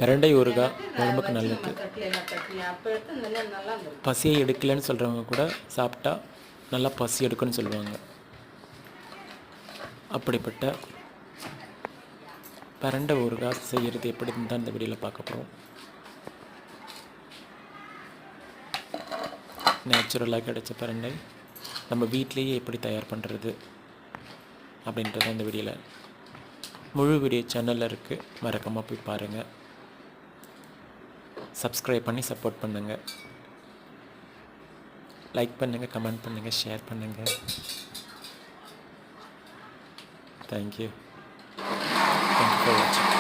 பிரண்டை ஊறுகாய் உடம்புக்கு நல்லது. பசியை எடுக்கலைன்னு சொல்கிறவங்க கூட சாப்பிட்டா நல்லா பசி எடுக்குன்னு சொல்லுவாங்க. அப்படிப்பட்ட பிரண்டை ஊறுகாய் செய்கிறது எப்படின்னு தான் இந்த வீடியோவில் பார்க்க போகிறோம். நேச்சுரலாக கிடைச்ச பிரண்டை நம்ம வீட்டிலேயே எப்படி தயார் பண்ணுறது அப்படின்றத இந்த வீடியோவில் முழு வீடியோ சேனலில் இருக்குது. மறக்காமல் போய் பாருங்கள். சப்ஸ்கிரைப் பண்ணி சப்போர்ட் பண்ணுங்கள். லைக் பண்ணுங்கள், கமெண்ட் பண்ணுங்கள், ஷேர் பண்ணுங்கள். தேங்க்யூ ஃபார் வாட்சிங்.